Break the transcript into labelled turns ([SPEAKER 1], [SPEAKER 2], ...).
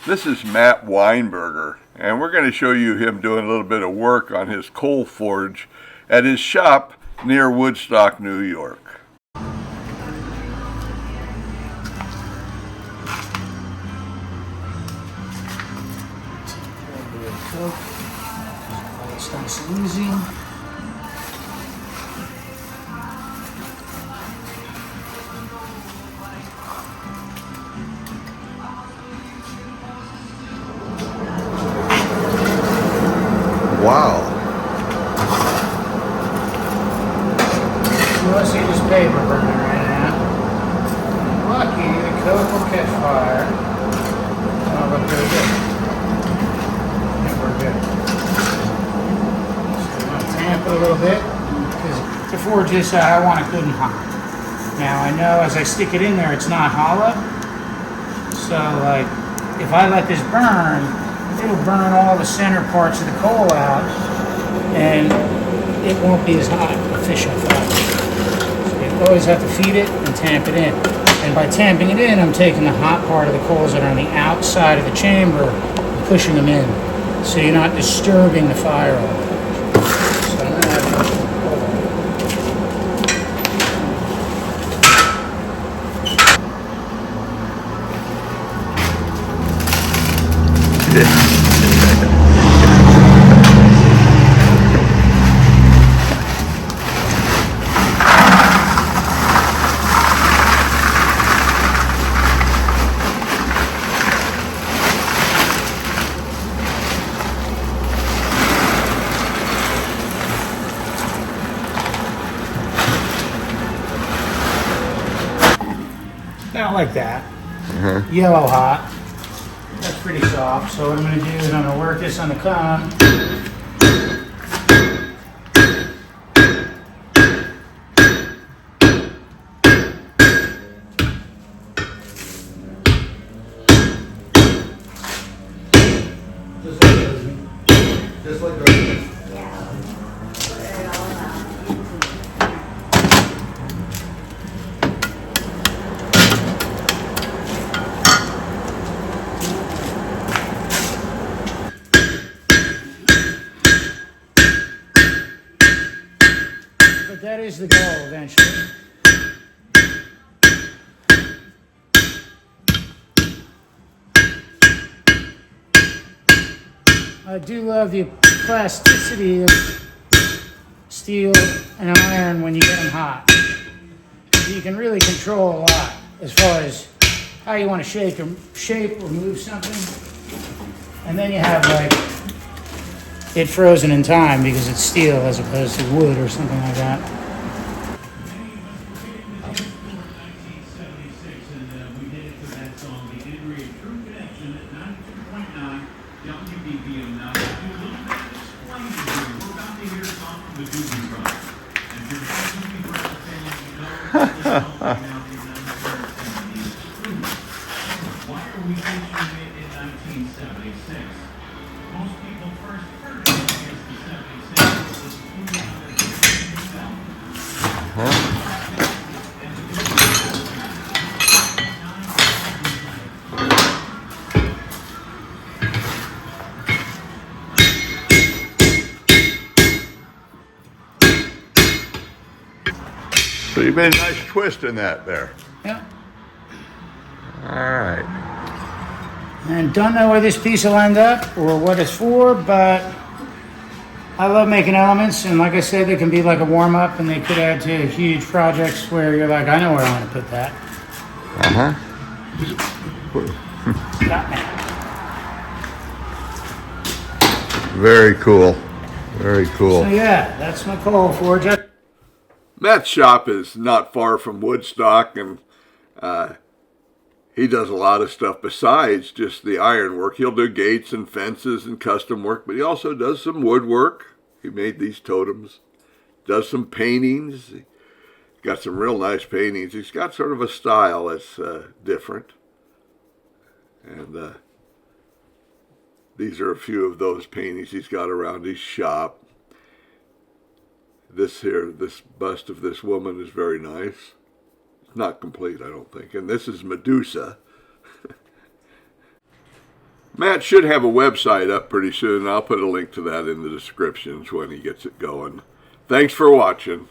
[SPEAKER 1] This is Matt Wineberger, and we're going to show you him doing a little bit of work on his coal forge at his shop near Woodstock, New York.
[SPEAKER 2] It's nice and easy.
[SPEAKER 1] Wow.
[SPEAKER 2] You want to see this paper burning right now? Lucky the coke will catch fire. Oh, look pretty good. Yeah, we're good. So I'm going to tamp it a little bit because the forge is I want it good and hot. Now I know as I stick it in there it's not hollow. So like if I let this burn, it'll burn all the center parts of the coal out and it won't be as hot, efficient fire. So you always have to feed it and tamp it in. And by tamping it in, I'm taking the hot part of the coals that are on the outside of the chamber and pushing them in. So you're not disturbing the fire all the way. So I'm gonna have not like that. Yellow hot. That's pretty soft. So what I'm going to do is I'm going to work this on the cone.
[SPEAKER 3] Just like that.
[SPEAKER 2] But that is the goal eventually. I do love the plasticity of steel and iron when you get them hot. You can really control a lot as far as how you want to shape or move something. And then you have like it frozen in time because it's steel as opposed to wood or something like that.
[SPEAKER 1] So you made a nice twist in that there.
[SPEAKER 2] Yeah.
[SPEAKER 1] All right.
[SPEAKER 2] And don't know where this piece will end up or what it's for, but I love making elements, and like I said, they can be like a warm-up, and they could add to huge projects where you're like, I know where I want to put that. Not now.
[SPEAKER 1] Very cool. Very cool.
[SPEAKER 2] So yeah, that's my coal forge.
[SPEAKER 1] Matt's shop is not far from Woodstock, and he does a lot of stuff besides just the iron work. He'll do gates and fences and custom work, but he also does some woodwork. He made these totems, does some paintings. He got some real nice paintings. He's got sort of a style that's different. And these are a few of those paintings he's got around his shop. This bust of this woman is very nice. It's not complete, I don't think. And this is Medusa. Matt should have a website up pretty soon. I'll put a link to that in the descriptions when he gets it going. Thanks for watching.